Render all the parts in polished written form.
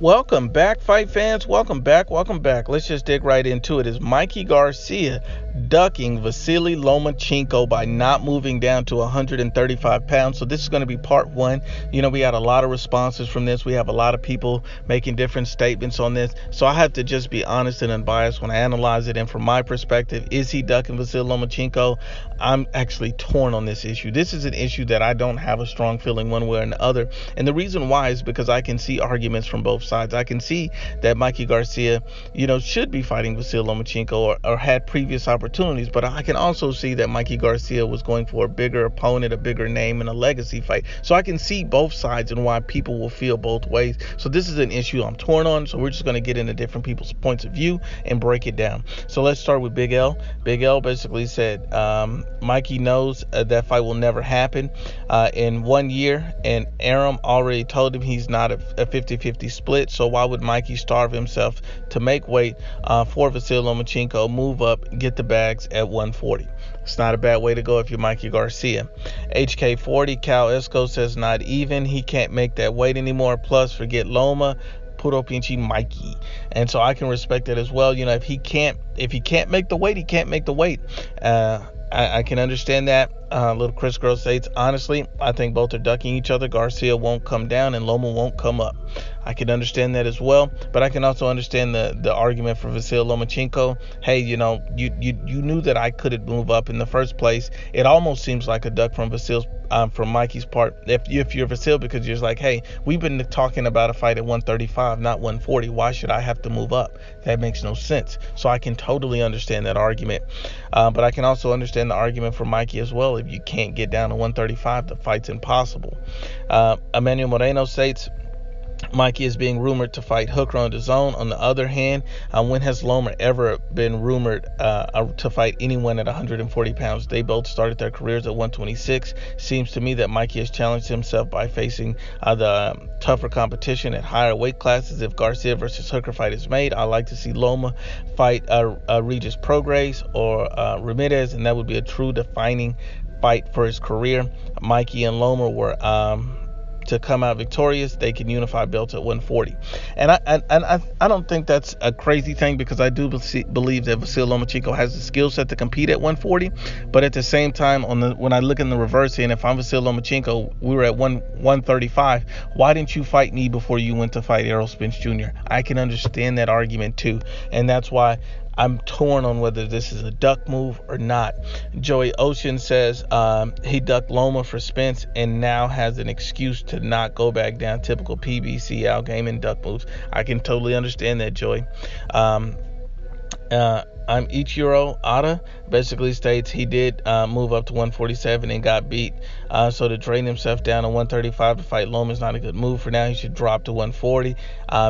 Welcome back, fight fans. Welcome back. Welcome back. Let's just dig right into it. Is Mikey Garcia ducking Vasyl Lomachenko by not moving down to 135 pounds? So this is going to be part one. We had a lot of responses from this. We have a lot of people making different statements on this. So I have to just be honest and unbiased when I analyze it. And from my perspective, is he ducking Vasyl Lomachenko? I'm actually torn on this issue. This is an issue that I don't have a strong feeling one way or the other. And the reason why is because I can see arguments from both sides. I can see that Mikey Garcia, should be fighting Vasyl Lomachenko or had previous opportunities, but I can also see that Mikey Garcia was going for a bigger opponent, a bigger name, and a legacy fight. So I can see both sides and why people will feel both ways. So this is an issue I'm torn on. So we're just going to get into different people's points of view and break it down. So let's start with Big L. Big L basically said Mikey knows that fight will never happen in 1 year, and Arum already told him he's not a 50-50 split. So why would Mikey starve himself to make weight for Vasyl Lomachenko, move up, get the bags at 140? It's not a bad way to go if you're Mikey Garcia. HK40, Cal Esco says not even. He can't make that weight anymore. Plus, forget Loma. Puro pinche Mikey. And so I can respect it as well. If he can't make the weight, he can't make the weight. I can understand that. Little Chris Girl states, honestly, I think both are ducking each other. Garcia won't come down and Loma won't come up. I can understand that as well, but I can also understand the argument for Vasyl Lomachenko. Hey, you knew that I couldn't move up in the first place. It almost seems like a duck from from Mikey's part. If you're Vasyl, because you're just like, hey, we've been talking about a fight at 135, not 140. Why should I have to move up? That makes no sense. So I can totally understand that argument, but I can also understand the argument for Mikey as well. If you can't get down to 135, the fight's impossible. Emmanuel Moreno states, Mikey is being rumored to fight Hooker on the zone. On the other hand, when has Loma ever been rumored to fight anyone at 140 pounds? They both started their careers at 126. Seems to me that Mikey has challenged himself by facing the tougher competition at higher weight classes. If Garcia versus Hooker fight is made, I'd like to see Loma fight Regis Prograis or Ramirez, and that would be a true defining fight for his career. Mikey and Loma were to come out victorious. They can unify belts at 140, and I don't think that's a crazy thing, because I do believe that Vasyl Lomachenko has the skill set to compete at 140. But at the same time, when I look in the reverse here, and if I'm Vasyl Lomachenko, we were at 135. Why didn't you fight me before you went to fight Errol Spence Jr.? I can understand that argument too, and that's why I'm torn on whether this is a duck move or not. Joey Ocean says he ducked Loma for Spence and now has an excuse to not go back down. Typical PBC outgaming duck moves. I can totally understand that, Joey. I'm Ichiro Ada basically states he did move up to 147 and got beat. So to drain himself down to 135 to fight Loma is not a good move. For now, he should drop to 140,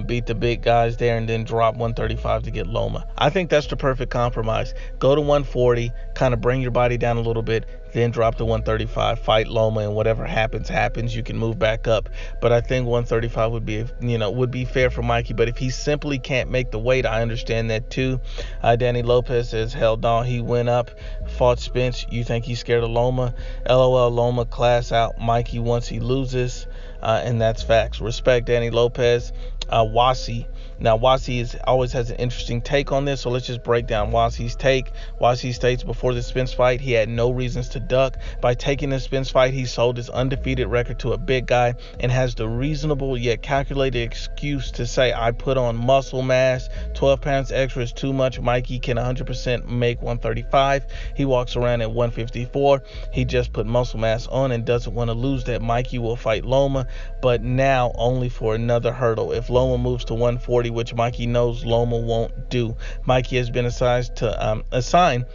beat the big guys there, and then drop 135 to get Loma. I think that's the perfect compromise. Go to 140, kind of bring your body down a little bit, then drop to 135, fight Loma, and whatever happens, you can move back up. But I think 135 would be fair for Mikey. But if he simply can't make the weight, I understand that too. Danny Lopez says, hell no, he went up, fought Spence. You think he's scared of Loma? LOL, Loma class out Mikey once he loses, and that's facts. Respect, Danny Lopez. Wasi. Now, Wasi always has an interesting take on this, so let's just break down Wasi's take. Wasi states before the Spence fight, he had no reasons to duck. By taking the Spence fight, he sold his undefeated record to a big guy and has the reasonable yet calculated excuse to say, I put on muscle mass. 12 pounds extra is too much. Mikey can 100% make 135. He walks around at 154. He just put muscle mass on and doesn't want to lose that. Mikey will fight Loma, but now only for another hurdle. If Loma moves to 140, which Mikey knows Loma won't do. Mikey has been assigned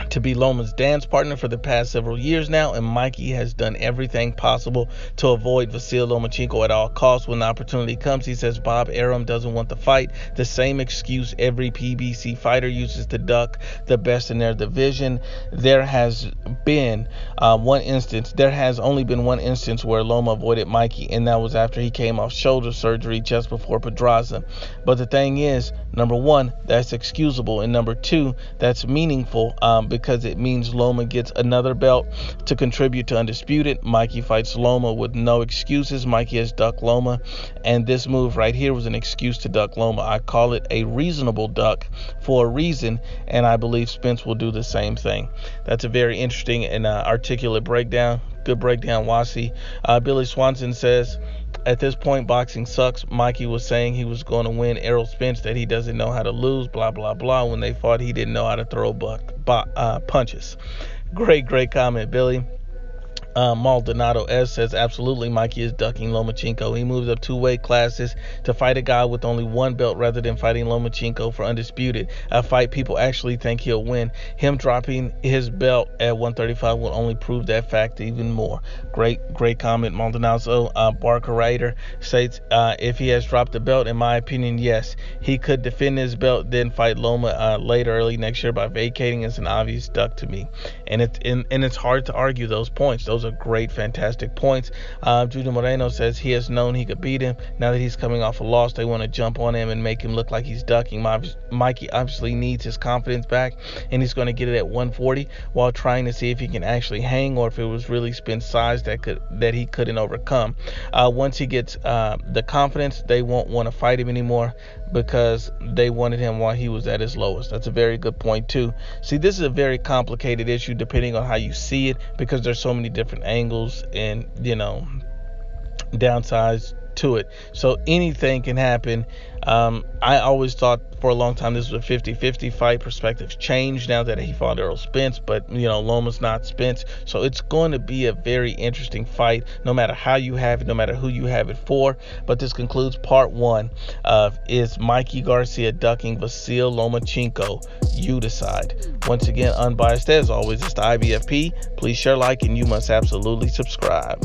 to be Loma's dance partner for the past several years now, and Mikey has done everything possible to avoid Vasyl Lomachenko at all costs. When the opportunity comes, he says Bob Arum doesn't want the fight. The same excuse every PBC fighter uses to duck the best in their division. There has only been one instance where Loma avoided Mikey, and that was after he came off shoulder surgery just before Pedraza. But the thing is, number one, that's excusable, and number two, that's meaningful. because it means Loma gets another belt to contribute to Undisputed. Mikey fights Loma with no excuses. Mikey has ducked Loma, and this move right here was an excuse to duck Loma. I call it a reasonable duck for a reason, and I believe Spence will do the same thing. That's a very interesting and articulate breakdown. Good breakdown, Wasi. Billy Swanson says, at this point, boxing sucks. Mikey was saying he was going to win Errol Spence, that he doesn't know how to lose, blah, blah, blah. When they fought, he didn't know how to throw punches. Great comment, Billy. Maldonado S says, absolutely, Mikey is ducking Lomachenko. He moves up 2 weight classes to fight a guy with only 1 belt rather than fighting Lomachenko for Undisputed, a fight people actually think he'll win. Him dropping his belt at 135 will only prove that fact even more. Great comment, Maldonado. Barker Ryder states, if he has dropped the belt, in my opinion, yes, he could defend his belt, then fight Loma later, early next year by vacating. It's an obvious duck to me, and it's hard to argue those points. Those are great, fantastic points. Judah Moreno says he has known he could beat him. Now that he's coming off a loss, they want to jump on him and make him look like he's ducking. Mikey obviously needs his confidence back, and he's going to get it at 140 while trying to see if he can actually hang, or if it was really Spence size that he couldn't overcome. Once he gets the confidence, they won't want to fight him anymore because they wanted him while he was at his lowest. That's a very good point too. See, this is a very complicated issue depending on how you see it, because there's so many different angles and downsides to it. So anything can happen. I always thought for a long time this was a 50-50 fight. Perspectives changed now that he fought Errol Spence, but Loma's not Spence, so it's going to be a very interesting fight no matter how you have it, no matter who you have it for. But this concludes part 1 of Is Mikey Garcia ducking Vasyl Lomachenko? You decide. Once again, Unbiased as always, it's the IBFP. Please share, like, and you must absolutely subscribe.